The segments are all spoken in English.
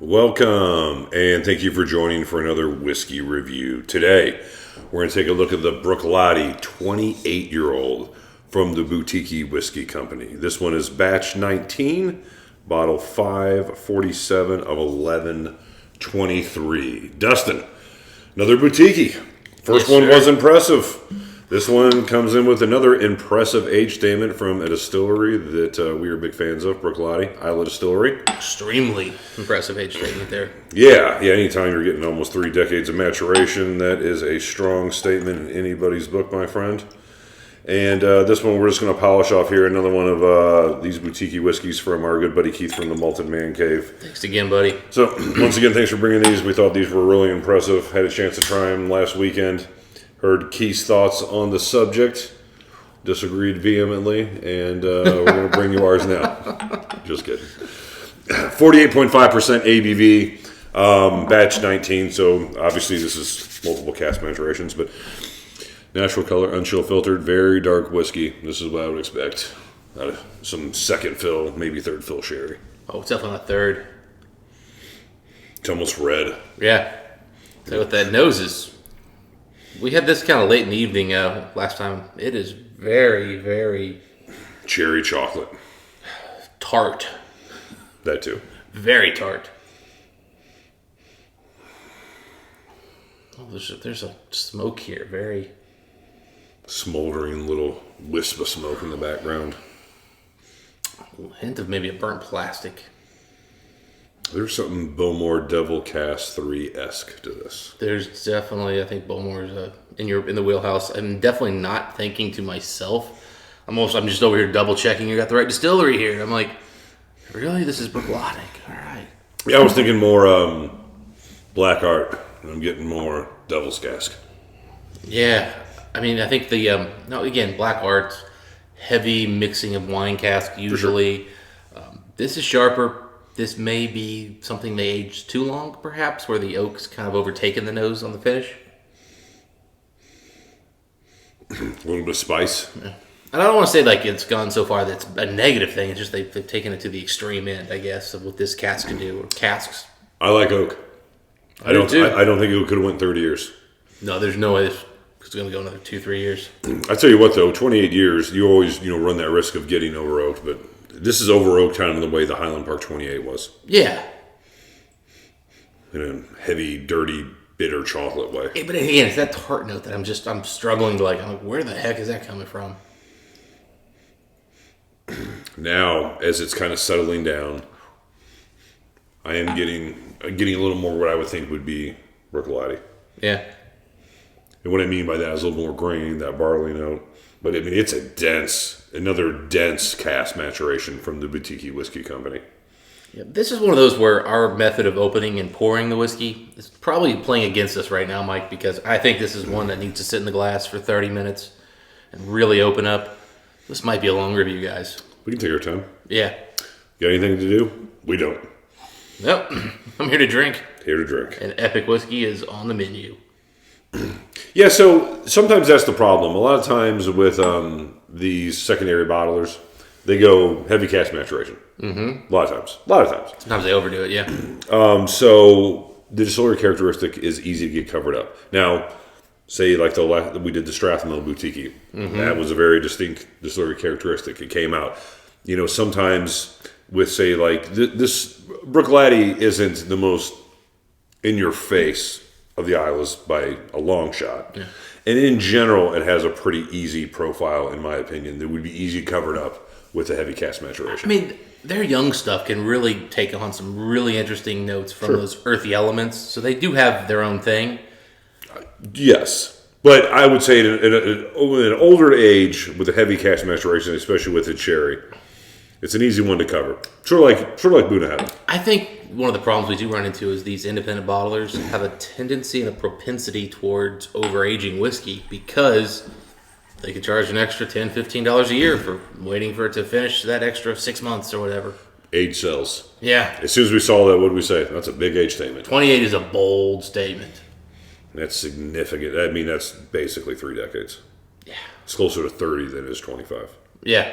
Welcome, and thank you for joining for another whiskey review. Today, we're going to take a look at the Bruichladdich 28-year-old from the Boutique-y Whisky Company. This one is batch 19, bottle 547 of 1123. Dustin, another Boutique-y. First one was impressive. This one comes in with another impressive age statement from a distillery that we are big fans of, Bruichladdich, Isla Distillery. Extremely impressive age statement there. Yeah, anytime you're getting almost 3 decades of maturation, that is a strong statement in anybody's book, my friend. And this one we're just going to polish off here. Another one of these Boutique-y whiskeys from our good buddy Keith from the Malted Man Cave. Thanks again, buddy. So, once again, thanks for bringing these. We thought these were really impressive. Had a chance to try them last weekend. Heard Keith's thoughts on the subject. Disagreed vehemently. And we're going to bring you ours now. Just kidding. 48.5% ABV. Batch 19. So, obviously, this is multiple cask maturations. But natural color, unchill filtered, very dark whiskey. This is what I would expect out of some second fill, maybe third fill sherry. Oh, it's definitely not third. It's almost red. Yeah. So with that nose is... We had this kind of late in the evening last time. It is very, very... Cherry chocolate. Tart. That too. Very tart. Oh, there's a smoke here. Very... Smoldering little wisp of smoke in the background. A hint of maybe a burnt plastic. There's something Bowmore Devil Cast 3-esque to this. There's definitely, I think Bowmore's in the wheelhouse. I'm definitely not thinking to myself. I'm just over here double checking you got the right distillery here. And I'm like, really? This is Bruichladdich. All right. Yeah, I was thinking more Black Art. I'm getting more Devil's Cask. Yeah. I mean, I think Black Art, heavy mixing of wine cask usually. Sure. This is sharper. This may be something they aged too long, perhaps, where the oak's kind of overtaken the nose on the finish. A little bit of spice. Yeah. And I don't want to say like it's gone so far that it's a negative thing. It's just they've taken it to the extreme end, I guess, of what this cask can do, or casks. I like oak. I don't think it could have went 30 years. No, there's no way it's going to go another 2-3 years. I tell you what, though, 28 years, you always run that risk of getting over oaked, but this is over oaked kind of the way the Highland Park 28 was. Yeah. In a heavy, dirty, bitter chocolate way. Yeah, but again, it's that tart note that I'm struggling to I'm like, where the heck is that coming from? Now, as it's kind of settling down, I am getting a little more what I would think would be Bruichladdich. Yeah. And what I mean by that is a little more grain, that barley note. But I mean, it's another dense cask maturation from the Boutique-y Whisky Company. Yeah, this is one of those where our method of opening and pouring the whiskey is probably playing against us right now, Mike, because I think this is one that needs to sit in the glass for 30 minutes and really open up. This might be a long review, guys. We can take our time. Yeah. Got anything to do? We don't. Nope. I'm here to drink. Here to drink. And epic whiskey is on the menu. Yeah, so sometimes that's the problem. A lot of times with these secondary bottlers, they go heavy cask maturation. Mm-hmm. A lot of times. Sometimes they overdo it, yeah. So the distillery characteristic is easy to get covered up. Now, say like we did the Strathmore Boutique-y. Mm-hmm. That was a very distinct distillery characteristic. It came out. Sometimes with, say, like this Bruichladdich isn't the most in-your-face of the Islas by a long shot. Yeah. And in general, it has a pretty easy profile, in my opinion, that would be easy covered up with a heavy cask maturation. I mean, their young stuff can really take on some really interesting notes from those earthy elements. So they do have their own thing. Yes. But I would say in an older age with a heavy cask maturation, especially with its sherry, it's an easy one to cover. Sort of like Buddha had. I think one of the problems we do run into is these independent bottlers have a tendency and a propensity towards overaging whiskey because they could charge an extra $10, $15 a year for waiting for it to finish that extra 6 months or whatever. Age sells. Yeah. As soon as we saw that, what did we say? That's a big age statement. 28 is a bold statement. That's significant. I mean, that's basically 3 decades. Yeah. It's closer to 30 than it is 25. Yeah.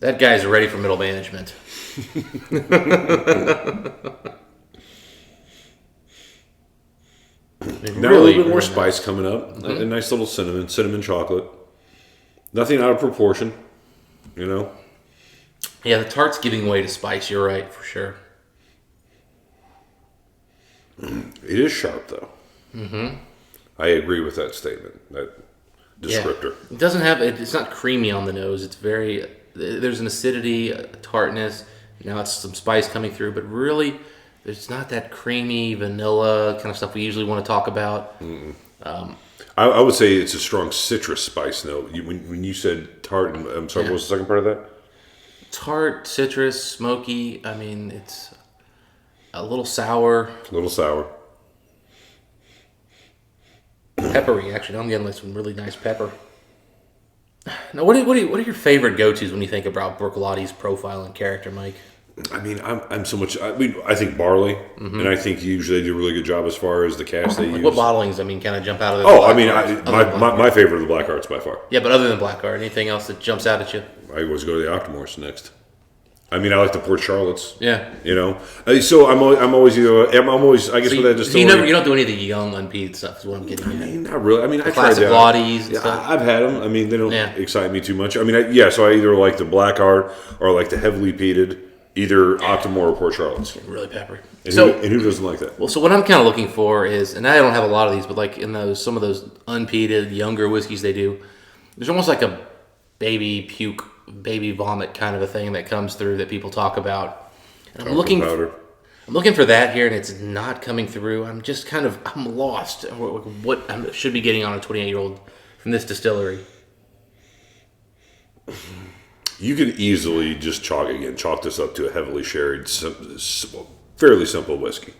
That guy's ready for middle management. Now a little bit more spice coming up. A nice little cinnamon chocolate. Nothing out of proportion, you know. Yeah, the tart's giving way to spice. You're right, for sure. It is sharp, though. Mm-hmm. I agree with that statement, that descriptor. Yeah. It doesn't have, it's not creamy on the nose. It's very, there's an acidity, a tartness. Now it's some spice coming through, but really, there's not that creamy vanilla kind of stuff we usually want to talk about. I would say it's a strong citrus spice note. When you said tart, I'm sorry, what was the second part of that? Tart, citrus, smoky. I mean, it's a little sour. A little sour. Peppery, actually. I'm getting like some really nice pepper. Now, what are your favorite go-tos when you think about Bruichladdich profile and character, Mike? I mean, I'm so much. I think barley, and I think usually they do a really good job as far as the cask they use. What bottlings? I mean, kind of jump out of the. Oh, I mean, my favorite are the Black Hearts by far. Yeah, but other than Black Heart, anything else that jumps out at you? I always go to the Octomores next. I mean, I like the Port Charlottes. Yeah. You know, so I'm always I guess with that just. You don't do any of the young unpeated stuff. Is what I'm getting at. I mean, not really. I mean, I tried classic that. Lotties and stuff. I've had them. I mean, they don't excite me too much. I mean, so I either like the Black Heart or like the heavily peated, either Octomore or Port Charlottes. Really peppery. And who doesn't like that? Well, so what I'm kind of looking for is, and I don't have a lot of these, but like in some of those unpeated younger whiskeys they do, there's almost like a baby puke, baby vomit kind of a thing that comes through that people talk about. And I'm looking for that here, and it's not coming through. I'm just I'm lost. What I should be getting on a 28-year-old from this distillery. You could easily just chalk this up to a heavily sherried, fairly simple whiskey.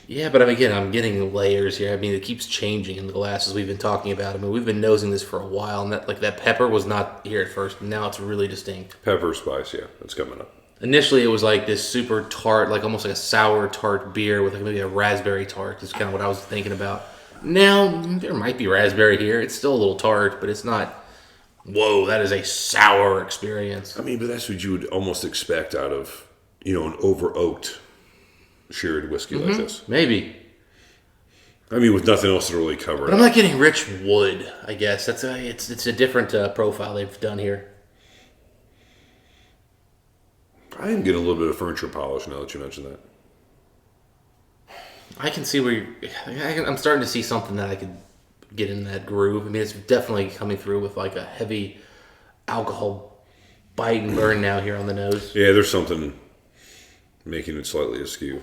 Yeah, but I'm getting layers here. I mean, it keeps changing in the glasses we've been talking about. I mean, we've been nosing this for a while, and that pepper was not here at first. And now it's really distinct. Pepper spice, yeah, it's coming up. Initially, it was like this super tart, like almost like a sour tart beer with like maybe a raspberry tart. Is kind of what I was thinking about. Now there might be raspberry here. It's still a little tart, but it's not. Whoa, that is a sour experience. I mean, but that's what you would almost expect out of an over oaked sherried whiskey like this. Maybe. I mean, with nothing else to really cover it. I'm not getting rich wood, I guess. It's a different profile they've done here. I am getting a little bit of furniture polish now that you mentioned that. I can see where I'm starting to see something that I could get in that groove. I mean, it's definitely coming through with like a heavy alcohol bite and burn now here on the nose. Yeah, there's something making it slightly askew.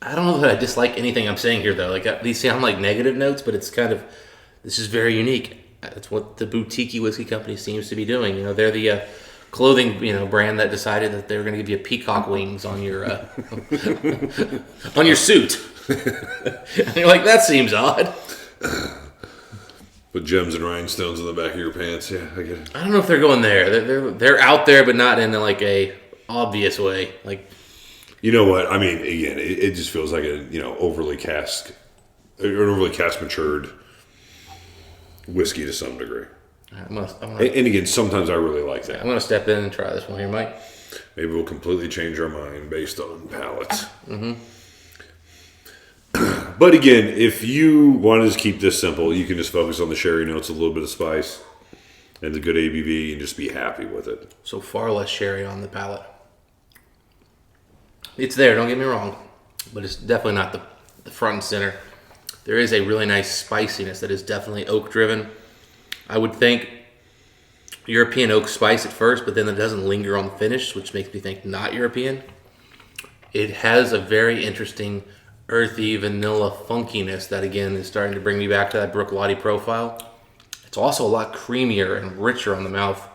I don't know that I dislike anything I'm saying here, though. Like these sound like negative notes, but it's this is very unique. That's what the Boutique-y Whisky Company seems to be doing. They're the clothing brand that decided that they were going to give you peacock wings on your on your suit. And you're like, that seems odd. Put gems and rhinestones in the back of your pants. Yeah, I get it. I don't know if they're going there. They're out there, but not in like a obvious way. Like, you know what? I mean, again, it just feels like an overly cask matured whiskey to some degree. And again, sometimes I really like that. I'm going to step in and try this one here, Mike. Maybe we'll completely change our mind based on palates. Mm-hmm. But again, if you want to just keep this simple, you can just focus on the sherry notes, a little bit of spice, and the good ABV, and just be happy with it. So far less sherry on the palate. It's there, don't get me wrong, but it's definitely not the front and center. There is a really nice spiciness that is definitely oak-driven. I would think European oak spice at first, but then it doesn't linger on the finish, which makes me think not European. It has a very interesting earthy vanilla funkiness that, again, is starting to bring me back to that Bruichladdich profile. It's also a lot creamier and richer on the mouth.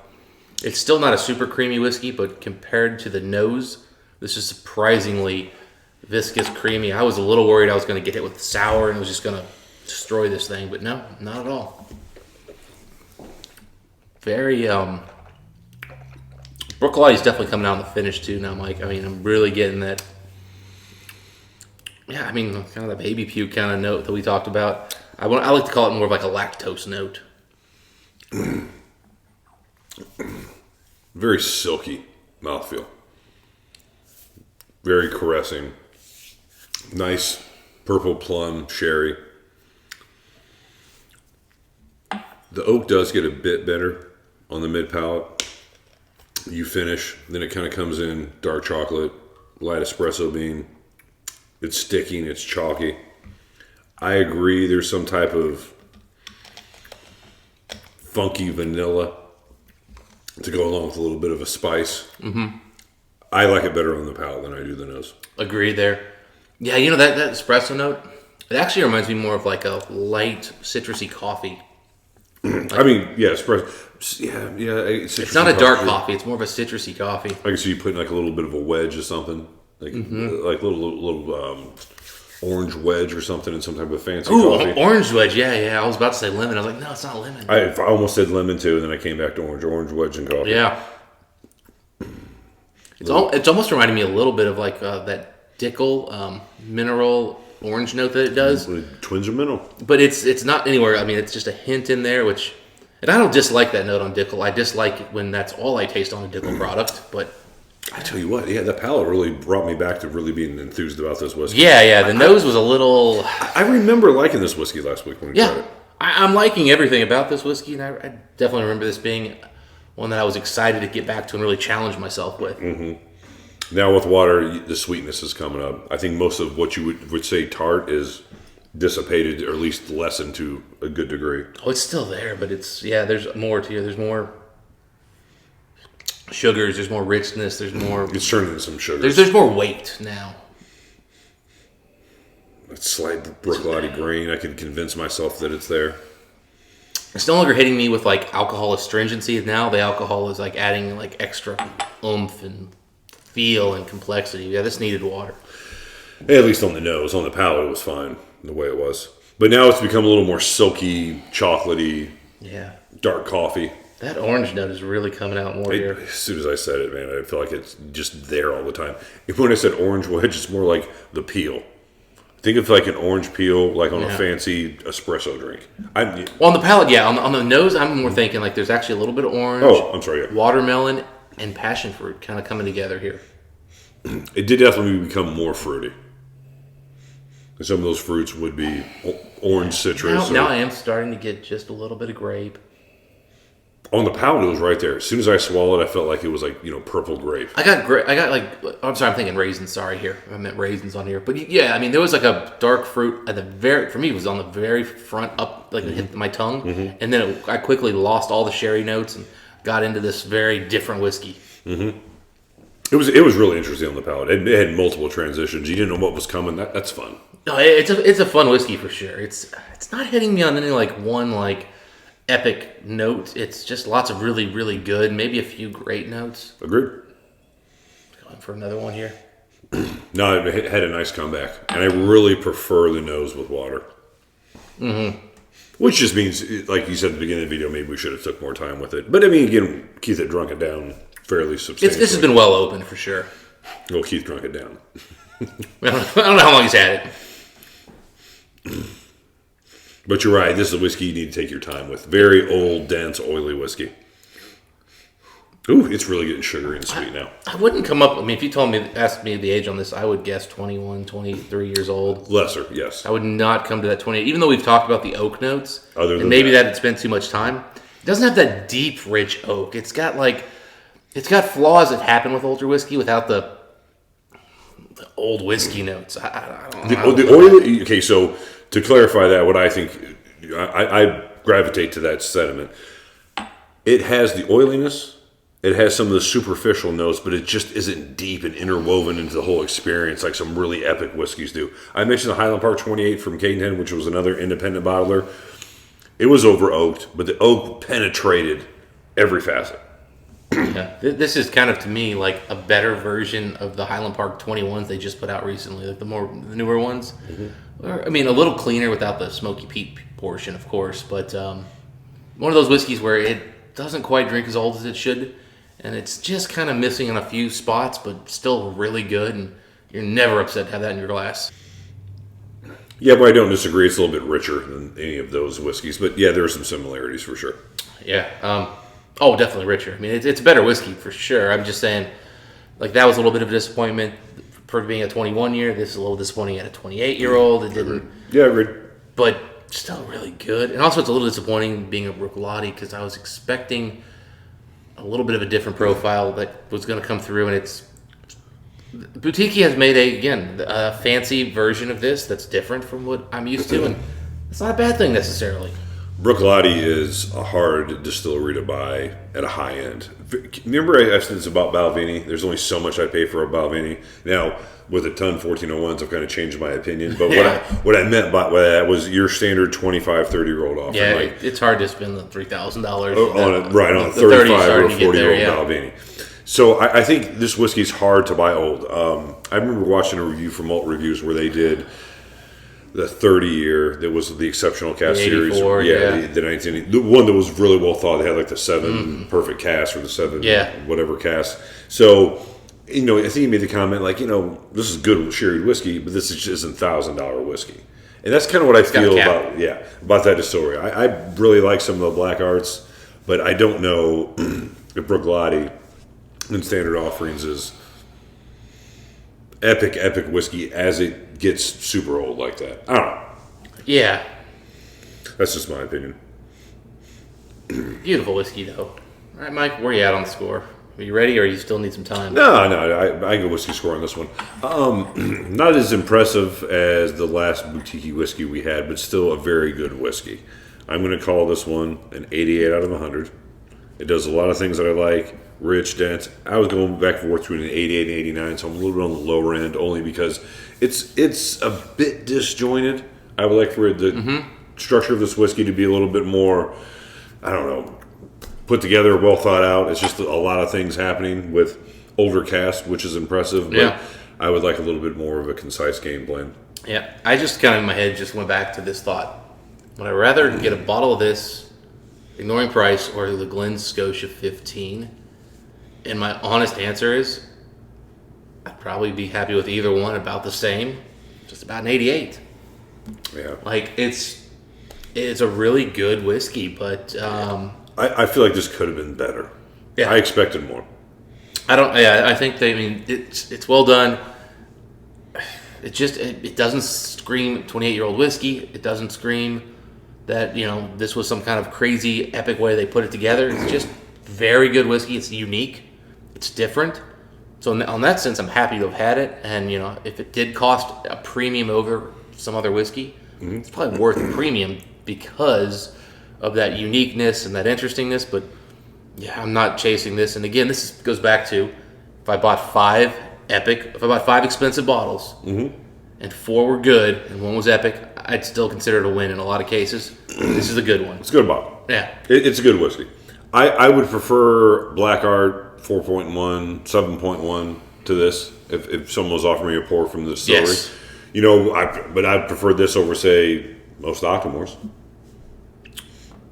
It's still not a super creamy whiskey, but compared to the nose, this is surprisingly viscous, creamy. I was a little worried I was going to get hit with sour and it was just going to destroy this thing, but no, not at all. Very, Bruichladdich is definitely coming out in the finish too now, Mike. I mean, I'm really getting that. Yeah, I mean, kind of the baby puke kind of note that we talked about. I like to call it more of like a lactose note. Very silky mouthfeel. Very caressing. Nice purple plum sherry. The oak does get a bit better on the mid palate. You finish, then it kind of comes in dark chocolate, light espresso bean. It's sticking, it's chalky. I agree, there's some type of funky vanilla to go along with a little bit of a spice. Mm-hmm. I like it better on the palate than I do the nose. Agreed there. Yeah, that espresso note, it actually reminds me more of like a light citrusy coffee. I mean, yeah, espresso. Yeah. It's not a dark coffee. It's more of a citrusy coffee. I can see you putting like a little bit of a wedge or something, like little orange wedge or something in some type of fancy coffee. Orange wedge. Yeah. I was about to say lemon. I was like, no, it's not lemon. I almost said lemon too, and then I came back to orange wedge and coffee. Yeah. It's almost reminding me a little bit of like that Dickel mineral orange note that it does. Twins are mineral. But it's not anywhere. I mean, it's just a hint in there, and I don't dislike that note on Dickel. I dislike it when that's all I taste on a Dickel product. But I tell you what, the palate really brought me back to really being enthused about this whiskey. Yeah. The nose was a little. I remember liking this whiskey last week when we tried it. I'm liking everything about this whiskey, and I definitely remember this being one that I was excited to get back to and really challenge myself with. Mm-hmm. Now with water, the sweetness is coming up. I think most of what you would say tart is dissipated, or at least lessened to a good degree. Oh, it's still there, but there's more to it. There's more sugars, there's more richness, there's more... It's turning into some sugars. There's more weight now. That slight Bruichladdich grain, I can convince myself that it's there. It's no longer hitting me with like alcohol astringency. Now the alcohol is like adding like extra oomph and feel and complexity. Yeah, this needed water. At least on the nose. On the palate, it was fine the way it was. But now it's become a little more silky, chocolatey, dark coffee. That orange note is really coming out more here. As soon as I said it, man, I feel like it's just there all the time. When I said orange wedge, it's more like the peel. Think of like an orange peel, like on a fancy espresso drink. On the palate, on the nose, I'm more thinking like there's actually a little bit of orange. Oh, I'm sorry. Yeah. Watermelon and passion fruit kind of coming together here. It did definitely become more fruity. Some of those fruits would be orange citrus. Now I am starting to get just a little bit of grape. On the palate, it was right there. As soon as I swallowed, I felt like it was like, purple grape. I got I'm sorry, I'm thinking raisins. Sorry, here I meant raisins on here. But yeah, I mean there was like a dark fruit at for me it was on the very front up, like it hit my tongue, and then I quickly lost all the sherry notes and got into this very different whiskey. Mm-hmm. It was really interesting on the palate. It had multiple transitions. You didn't know what was coming. That's fun. No, it's a fun whiskey for sure. It's not hitting me on any like one like epic note. It's just lots of really, really good, maybe a few great notes. Agreed. Going for another one here. No, it had a nice comeback, and I really prefer the nose with water. Mm-hmm. Which just means, like you said at the beginning of the video, maybe we should have took more time with it. But I mean, again, Keith had drunk it down fairly substantially. This has been well opened for sure. Well, Keith drunk it down. I don't know how long he's had it. But you're right. This is a whiskey you need to take your time with. Very old, dense, oily whiskey. Ooh, it's really getting sugary and sweet now. I wouldn't come up... I mean, if you asked me the age on this, I would guess 21, 23 years old. Lesser, yes. I would not come to that 28. Even though we've talked about the oak notes, and maybe that had spent too much time, it doesn't have that deep, rich oak. It's got flaws that happen with older whiskey without the old whiskey notes. I don't know. Oily... Okay, so to clarify that, what I think... I gravitate to that sentiment. It has the oiliness... It has some of the superficial notes, but it just isn't deep and interwoven into the whole experience like some really epic whiskeys do. I mentioned the Highland Park 28 from Cadenhead, which was another independent bottler. It was over oaked, but the oak penetrated every facet. Yeah, this is kind of, to me, like a better version of the Highland Park 21s they just put out recently, like the newer ones. Mm-hmm. Or, I mean, a little cleaner without the smoky peat portion, of course, but one of those whiskeys where it doesn't quite drink as old as it should. And it's just kind of missing in a few spots, but still really good. And you're never upset to have that in your glass. Yeah, but I don't disagree. It's a little bit richer than any of those whiskeys. But yeah, there are some similarities for sure. Yeah. Oh, definitely richer. I mean, it's a better whiskey for sure. I'm just saying, like, that was a little bit of a disappointment for being a 21-year. This is a little disappointing at a 28-year-old. It didn't. Yeah, agreed. But still really good. And also, it's a little disappointing being a Bruichladdich because I was expecting a little bit of a different profile that was going to come through, and it's. Boutique-y has made a fancy version of this that's different from what I'm used to, and it's not a bad thing necessarily. Bruichladdich is a hard distillery to buy at a high end. Remember I said this about Balvenie? There's only so much I pay for a Balvenie. Now, with a ton 1401s, I've kind of changed my opinion. But what I meant by that was your standard 25, 30-year-old offering. Yeah, like, it's hard to spend the $3,000 on a 35 or 40-year-old Balvenie. So I think this whiskey is hard to buy old. I remember watching a review from Malt Reviews where they did the 30-year that was the exceptional cask series. The 19, the one that was really well thought. They had like the 7 perfect cask or the 7 whatever cask. So, I think he made the comment like, this is good sherry whiskey, but this just isn't $1,000 whiskey. And that's kind of what I feel about that distillery. I really like some of the black arts, but I don't know if Bruichladdich in standard offerings is epic whiskey as it gets super old like that. I don't know. Yeah. That's just my opinion. Beautiful whiskey, though. All right, Mike, where are you at on the score? Are you ready, or you still need some time? No, I go whiskey score on this one. Not as impressive as the last Boutique-y whiskey we had, but still a very good whiskey. I'm going to call this one an 88 out of 100. It does a lot of things that I like. Rich, dense. I was going back and forth between an 88 and 89, so I'm a little bit on the lower end only because it's a bit disjointed. I would like for the structure of this whiskey to be a little bit more, I don't know, put together, well thought out. It's just a lot of things happening with older casks, which is impressive. But I would like a little bit more of a concise game blend. Yeah, I just kind of in my head just went back to this thought. Would I rather get a bottle of this, ignoring price, or the Glen Scotia 15? And my honest answer is, I'd probably be happy with either one, about the same, just about an 88. Yeah, like it's a really good whiskey, but I feel like this could have been better. Yeah, I expected more. I think it's well done. It doesn't scream 28-year-old whiskey. It doesn't scream that this was some kind of crazy epic way they put it together. It's just very good whiskey. It's unique. It's different. So on that sense, I'm happy to have had it. And if it did cost a premium over some other whiskey, it's probably worth a premium because of that uniqueness and that interestingness. But yeah, I'm not chasing this. And again, this goes back to if I bought 5 expensive bottles and 4 were good and 1 was epic, I'd still consider it a win in a lot of cases. This is a good one. It's a good bottle. Yeah. It's a good whiskey. I would prefer Black Art 4.1, 7.1 to this if someone was offering me a pour from the distillery. Yes. But I'd prefer this over, say, most Octomores.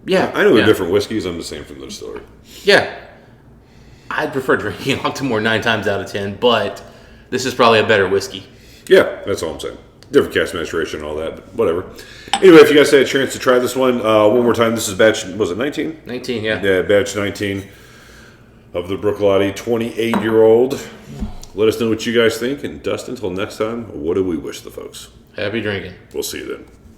Yeah. I know they're different whiskeys. I'm the same from the distillery. Yeah. I'd prefer drinking Octomore 9 times out of 10, but this is probably a better whiskey. Yeah, that's all I'm saying. Different cask maturation and all that, but whatever. Anyway, if you guys had a chance to try this one more time, this is batch, was it 19? 19, yeah. Yeah, batch 19 of the Bruichladdich 28-year-old. Let us know what you guys think. And Dustin, until next time, what do we wish the folks? Happy drinking. We'll see you then.